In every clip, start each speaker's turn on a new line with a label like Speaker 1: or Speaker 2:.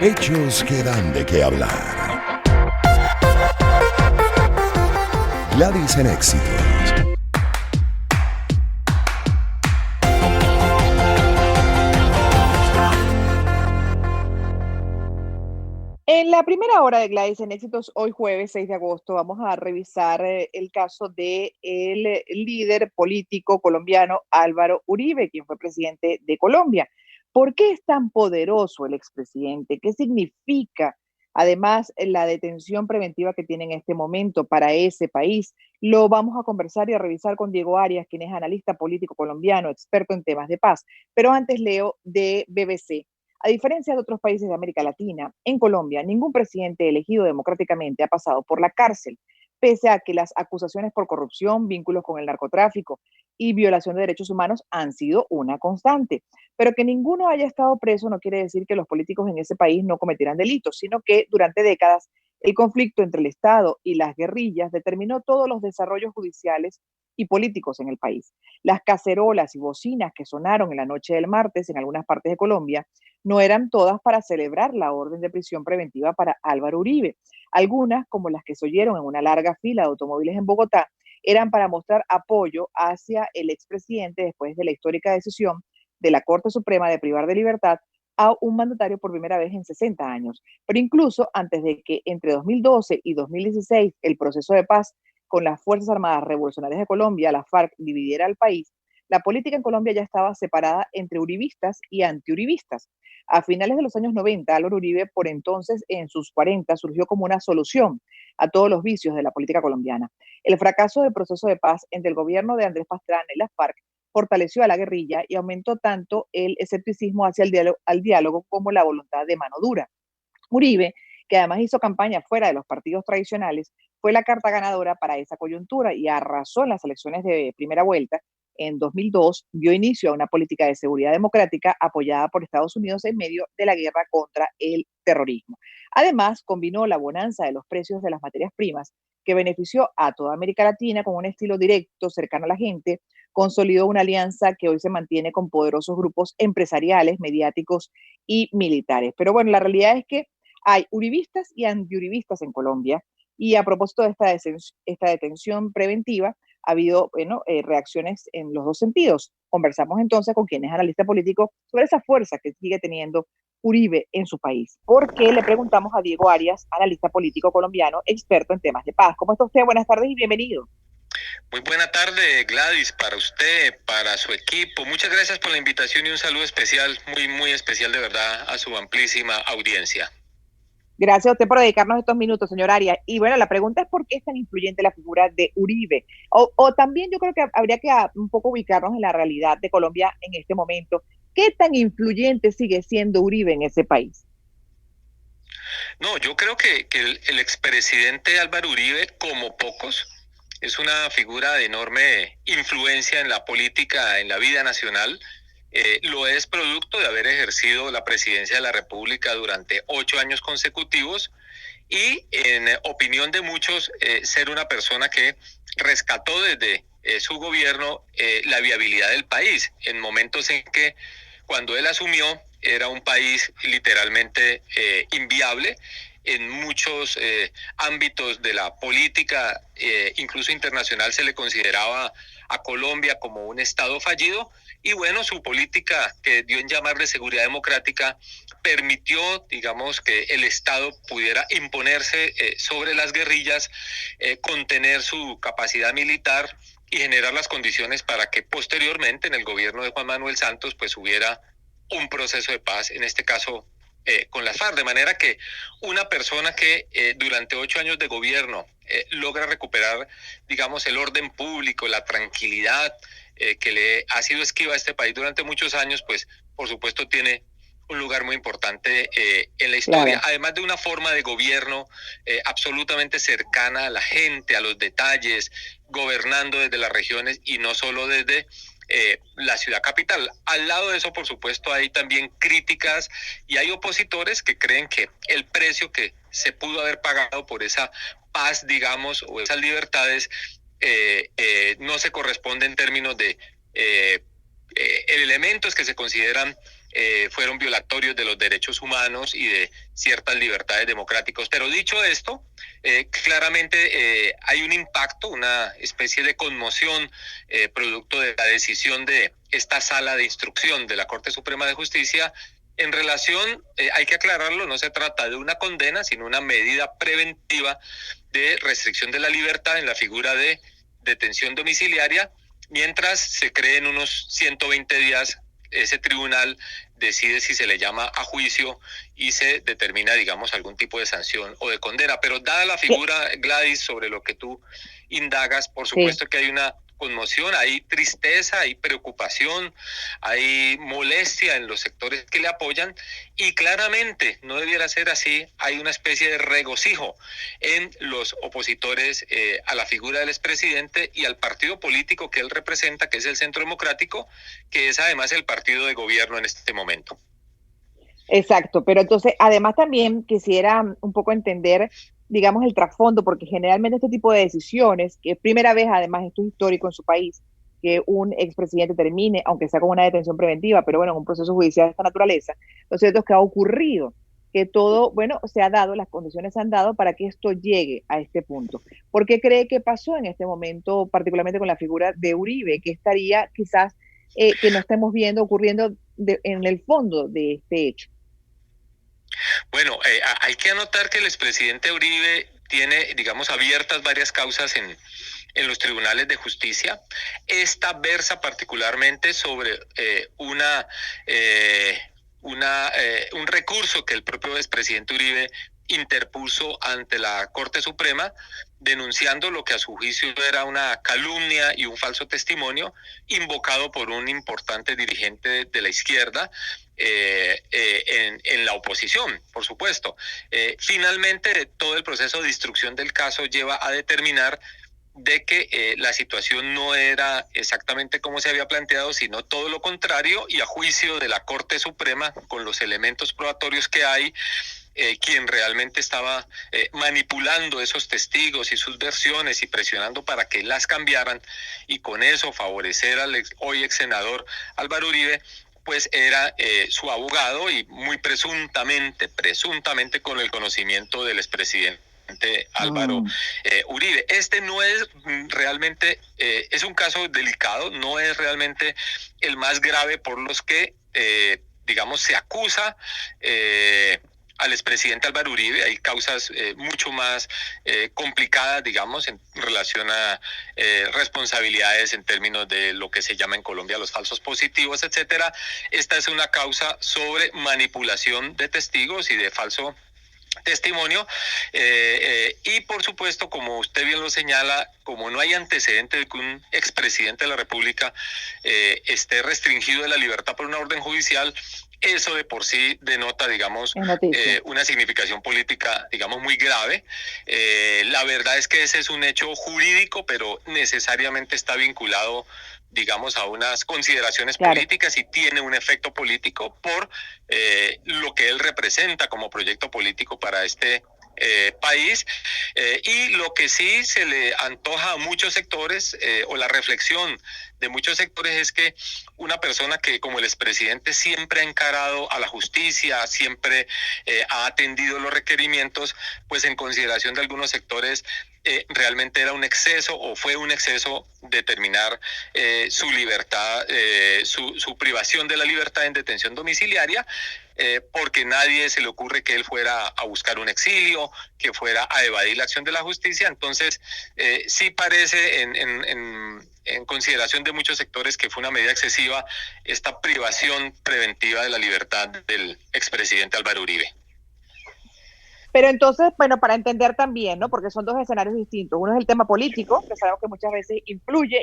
Speaker 1: Hechos que dan de qué hablar. Gladys en Éxitos.
Speaker 2: En la primera hora de Gladys en Éxitos, hoy jueves 6 de agosto, vamos a revisar el caso de el líder político colombiano Álvaro Uribe, quien fue presidente de Colombia. ¿Por qué es tan poderoso el expresidente? ¿Qué significa, además, la detención preventiva que tiene en este momento para ese país? Lo vamos a conversar y a revisar con Diego Arias, quien es analista político colombiano, experto en temas de paz. Pero antes leo de BBC. A diferencia de otros países de América Latina, en Colombia ningún presidente elegido democráticamente ha pasado por la cárcel, pese a que las acusaciones por corrupción, vínculos con el narcotráfico y violación de derechos humanos han sido una constante. Pero que ninguno haya estado preso no quiere decir que los políticos en ese país no cometieran delitos, sino que durante décadas el conflicto entre el Estado y las guerrillas determinó todos los desarrollos judiciales y políticos en el país. Las cacerolas y bocinas que sonaron en la noche del martes en algunas partes de Colombia no eran todas para celebrar la orden de prisión preventiva para Álvaro Uribe. Algunas, como las que se oyeron en una larga fila de automóviles en Bogotá, eran para mostrar apoyo hacia el expresidente después de la histórica decisión de la Corte Suprema de privar de libertad a un mandatario por primera vez en 60 años. Pero incluso antes de que entre 2012 y 2016 el proceso de paz con las Fuerzas Armadas Revolucionarias de Colombia, la FARC, dividiera al país, la política en Colombia ya estaba separada entre uribistas y antiuribistas. A finales de los años 90, Álvaro Uribe, por entonces en sus 40, surgió como una solución a todos los vicios de la política colombiana. El fracaso del proceso de paz entre el gobierno de Andrés Pastrana y las FARC fortaleció a la guerrilla y aumentó tanto el escepticismo hacia el diálogo como la voluntad de mano dura. Uribe, que además hizo campaña fuera de los partidos tradicionales, fue la carta ganadora para esa coyuntura y arrasó en las elecciones de primera vuelta. En 2002 dio inicio a una política de seguridad democrática apoyada por Estados Unidos en medio de la guerra contra el terrorismo. Además, combinó la bonanza de los precios de las materias primas, que benefició a toda América Latina con un estilo directo, cercano a la gente, consolidó una alianza que hoy se mantiene con poderosos grupos empresariales, mediáticos y militares. Pero bueno, la realidad es que hay uribistas y antiuribistas en Colombia, y a propósito de esta detención preventiva, ha habido reacciones en los dos sentidos. Conversamos entonces con quien es analista político sobre esa fuerza que sigue teniendo Uribe en su país. Porque le preguntamos a Diego Arias, analista político colombiano, experto en temas de paz. ¿Cómo está usted? Buenas tardes y bienvenido.
Speaker 3: Muy buena tarde, Gladys, para usted, para su equipo. Muchas gracias por la invitación y un saludo especial, muy especial de verdad, a su amplísima audiencia.
Speaker 2: Gracias a usted por dedicarnos estos minutos, señor Arias. Y bueno, la pregunta es por qué es tan influyente la figura de Uribe. O también yo creo que habría que un poco ubicarnos en la realidad de Colombia en este momento. ¿Qué tan influyente sigue siendo Uribe en ese país?
Speaker 3: No, yo creo que el expresidente Álvaro Uribe, como pocos, es una figura de enorme influencia en la política, en la vida nacional. Lo es producto de haber ejercido la presidencia de la República durante 8 años consecutivos y, en opinión de muchos, ser una persona que rescató desde su gobierno la viabilidad del país en momentos en que, cuando él asumió, era un país literalmente inviable en muchos ámbitos de la política, incluso internacional. Se le consideraba a Colombia como un estado fallido, y bueno, su política, que dio en llamarle seguridad democrática, permitió, digamos, que el Estado pudiera imponerse sobre las guerrillas, contener su capacidad militar y generar las condiciones para que posteriormente, en el gobierno de Juan Manuel Santos, pues hubiera un proceso de paz, en este caso con las FARC. De manera que una persona que durante 8 años de gobierno logra recuperar, digamos, el orden público, la tranquilidad que le ha sido esquiva a este país durante muchos años, pues por supuesto tiene un lugar muy importante en la historia. Claro. Además de una forma de gobierno absolutamente cercana a la gente, a los detalles, gobernando desde las regiones y no solo desde la ciudad capital. Al lado de eso, por supuesto, hay también críticas y hay opositores que creen que el precio que se pudo haber pagado por esa paz, digamos, o esas libertades, no se corresponde en términos de elementos que se consideran fueron violatorios de los derechos humanos y de ciertas libertades democráticas. Pero dicho esto, claramente hay un impacto, una especie de conmoción producto de la decisión de esta sala de instrucción de la Corte Suprema de Justicia. En relación, hay que aclararlo, no se trata de una condena, sino una medida preventiva de restricción de la libertad en la figura de detención domiciliaria, mientras se creen unos 120 días, ese tribunal decide si se le llama a juicio y se determina, digamos, algún tipo de sanción o de condena. Pero dada la figura, Gladys, sobre lo que tú indagas, por supuesto que hay una conmoción, hay tristeza, hay preocupación, hay molestia en los sectores que le apoyan y claramente no debiera ser así, hay una especie de regocijo en los opositores a la figura del expresidente y al partido político que él representa, que es el Centro Democrático, que es además el partido de gobierno en este momento.
Speaker 2: Exacto, pero entonces además también quisiera un poco entender, digamos, el trasfondo, porque generalmente este tipo de decisiones, que es primera vez, además esto es histórico en su país, que un expresidente termine, aunque sea con una detención preventiva, pero bueno, en un proceso judicial de esta naturaleza, lo cierto es que ha ocurrido, que todo, bueno, se ha dado, las condiciones se han dado para que esto llegue a este punto. ¿Por qué cree que pasó en este momento, particularmente con la figura de Uribe, que estaría quizás que no estemos viendo ocurriendo en el fondo de este hecho?
Speaker 3: Bueno, hay que anotar que el expresidente Uribe tiene, digamos, abiertas varias causas en los tribunales de justicia. Esta versa particularmente sobre un recurso que el propio expresidente Uribe interpuso ante la Corte Suprema, denunciando lo que a su juicio era una calumnia y un falso testimonio invocado por un importante dirigente de la izquierda en la oposición, por supuesto. Finalmente, todo el proceso de instrucción del caso lleva a determinar de que la situación no era exactamente como se había planteado, sino todo lo contrario, y a juicio de la Corte Suprema, con los elementos probatorios que hay, quien realmente estaba manipulando esos testigos y sus versiones y presionando para que las cambiaran y con eso favorecer al hoy ex senador Álvaro Uribe, pues era su abogado y muy presuntamente con el conocimiento del expresidente Álvaro Uribe. Este no es realmente, es un caso delicado, no es realmente el más grave por los que, digamos, se acusa al expresidente Álvaro Uribe. Hay causas mucho más complicadas, digamos, en relación a responsabilidades en términos de lo que se llama en Colombia los falsos positivos, etcétera. Esta es una causa sobre manipulación de testigos y de falso testimonio y por supuesto, como usted bien lo señala, como no hay antecedente de que un expresidente de la República esté restringido de la libertad por una orden judicial, eso de por sí denota, digamos, una significación política, digamos, muy grave. La verdad es que ese es un hecho jurídico, pero necesariamente está vinculado, digamos, a unas consideraciones políticas y tiene un efecto político por lo que él representa como proyecto político para este país, y lo que sí se le antoja a muchos sectores o la reflexión de muchos sectores es que una persona que como el expresidente siempre ha encarado a la justicia, siempre ha atendido los requerimientos, pues en consideración de algunos sectores realmente era un exceso o fue un exceso determinar su libertad, su privación de la libertad en detención domiciliaria, porque nadie se le ocurre que él fuera a buscar un exilio, que fuera a evadir la acción de la justicia. Entonces, sí parece en consideración de muchos sectores que fue una medida excesiva esta privación preventiva de la libertad del expresidente Álvaro Uribe.
Speaker 2: Pero entonces, bueno, para entender también, ¿no? Porque son dos escenarios distintos. Uno es el tema político, que sabemos que muchas veces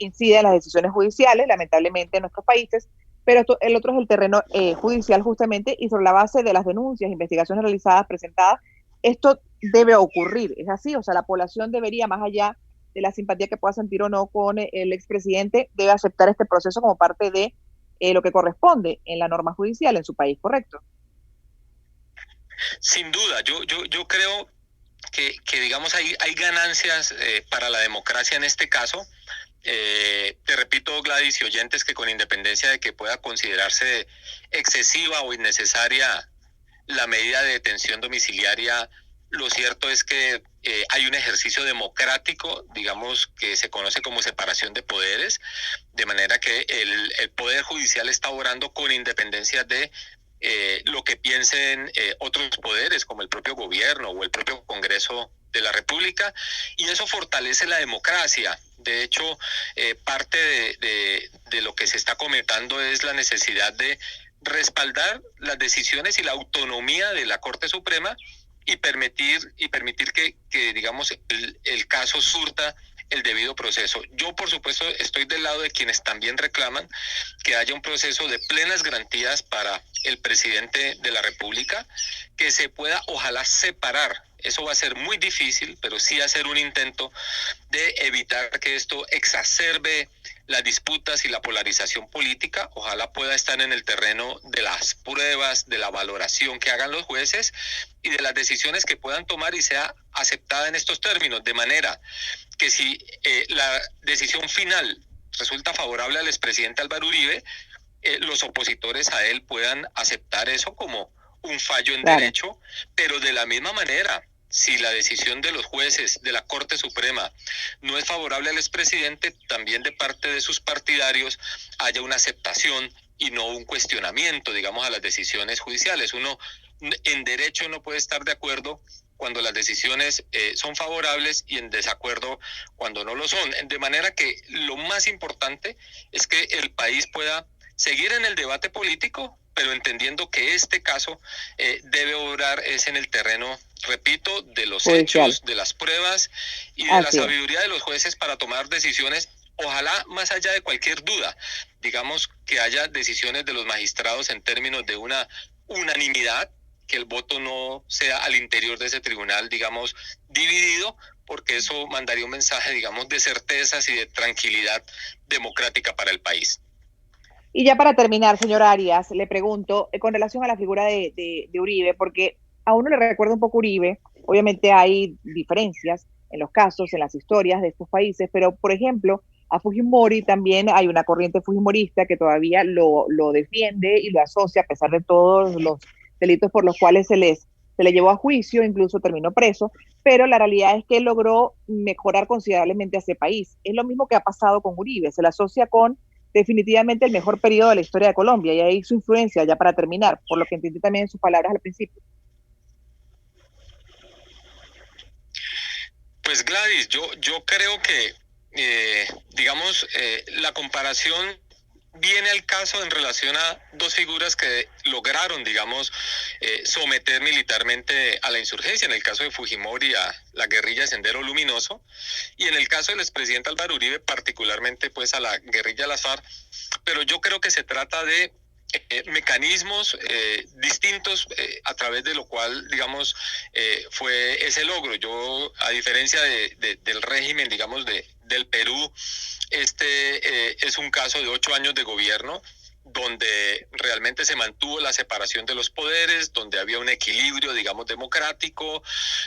Speaker 2: incide en las decisiones judiciales, lamentablemente en nuestros países, pero el otro es el terreno judicial justamente, y sobre la base de las denuncias, investigaciones realizadas, presentadas, esto debe ocurrir, ¿es así? O sea, la población debería, más allá de la simpatía que pueda sentir o no con el expresidente, debe aceptar este proceso como parte de lo que corresponde en la norma judicial en su país, ¿correcto?
Speaker 3: Sin duda, yo creo que digamos hay ganancias para la democracia en este caso, Te repito, Gladys y oyentes, que con independencia de que pueda considerarse excesiva o innecesaria la medida de detención domiciliaria, lo cierto es que hay un ejercicio democrático, digamos, que se conoce como separación de poderes, de manera que el Poder Judicial está obrando con independencia de lo que piensen otros poderes, como el propio gobierno o el propio Congreso de la República, y eso fortalece la democracia. De hecho, parte de lo que se está comentando es la necesidad de respaldar las decisiones y la autonomía de la Corte Suprema y permitir que digamos, el caso surta el debido proceso. Yo, por supuesto, estoy del lado de quienes también reclaman que haya un proceso de plenas garantías para el presidente de la República, que se pueda, ojalá, separar. Eso va a ser muy difícil, pero sí hacer un intento de evitar que esto exacerbe las disputas y la polarización política. Ojalá pueda estar en el terreno de las pruebas, de la valoración que hagan los jueces y de las decisiones que puedan tomar y sea aceptada en estos términos, de manera que si la decisión final resulta favorable al expresidente Álvaro Uribe, los opositores a él puedan aceptar eso como un fallo en derecho, pero de la misma manera, si la decisión de los jueces de la Corte Suprema no es favorable al expresidente, también de parte de sus partidarios haya una aceptación y no un cuestionamiento, digamos, a las decisiones judiciales. Uno en derecho no puede estar de acuerdo cuando las decisiones son favorables y en desacuerdo cuando no lo son. De manera que lo más importante es que el país pueda seguir en el debate político, pero entendiendo que este caso debe obrar es en el terreno, repito, de los hechos, de las pruebas y de la sabiduría de los jueces para tomar decisiones, ojalá más allá de cualquier duda. Digamos que haya decisiones de los magistrados en términos de una unanimidad, que el voto no sea al interior de ese tribunal, digamos, dividido, porque eso mandaría un mensaje, digamos, de certezas y de tranquilidad democrática para el país.
Speaker 2: Y ya para terminar, señor Arias, le pregunto con relación a la figura de Uribe, porque a uno le recuerda un poco Uribe, obviamente hay diferencias en los casos, en las historias de estos países, pero por ejemplo, a Fujimori también hay una corriente fujimorista que todavía lo defiende y lo asocia, a pesar de todos los delitos por los cuales se le llevó a juicio, incluso terminó preso, pero la realidad es que logró mejorar considerablemente a ese país. Es lo mismo que ha pasado con Uribe, se le asocia con definitivamente el mejor periodo de la historia de Colombia, y ahí su influencia, ya para terminar, por lo que entendí también en sus palabras al principio.
Speaker 3: Pues Gladys, yo creo que, digamos, la comparación viene al caso en relación a dos figuras que lograron, digamos, someter militarmente a la insurgencia, en el caso de Fujimori a la guerrilla Sendero Luminoso, y en el caso del expresidente Álvaro Uribe, particularmente pues a la guerrilla las FARC, pero yo creo que se trata de mecanismos distintos a través de lo cual, digamos, fue ese logro. Yo, a diferencia del régimen, digamos, del Perú, es un caso de 8 años de gobierno donde realmente se mantuvo la separación de los poderes, donde había un equilibrio, digamos, democrático,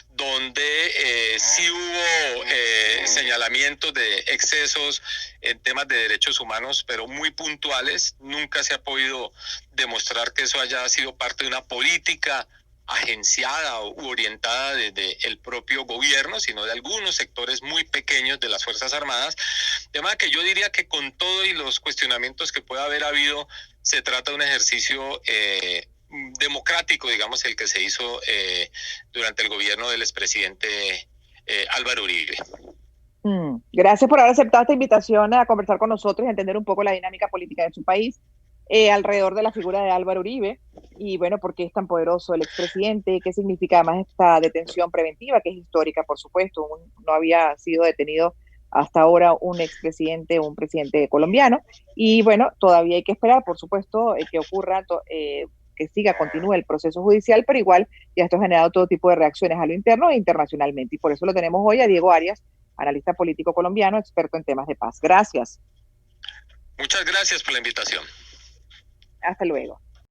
Speaker 3: donde sí hubo señalamientos de excesos en temas de derechos humanos, pero muy puntuales. Nunca se ha podido demostrar que eso haya sido parte de una política agenciada u orientada desde el propio gobierno, sino de algunos sectores muy pequeños de las Fuerzas Armadas. De manera que yo diría que con todo y los cuestionamientos que pueda haber habido, se trata de un ejercicio democrático, digamos, el que se hizo durante el gobierno del expresidente Álvaro Uribe.
Speaker 2: Gracias por haber aceptado esta invitación a conversar con nosotros y entender un poco la dinámica política de su país alrededor de la figura de Álvaro Uribe y bueno, por qué es tan poderoso el expresidente, qué significa además esta detención preventiva que es histórica, por supuesto. No había sido detenido hasta ahora un expresidente, un presidente colombiano, y bueno, todavía hay que esperar, por supuesto, que ocurra, que continúe el proceso judicial, pero igual ya esto ha generado todo tipo de reacciones a lo interno e internacionalmente, y por eso lo tenemos hoy a Diego Arias, analista político colombiano, experto en temas de paz. Gracias.
Speaker 3: Muchas gracias por la invitación.
Speaker 2: Hasta luego.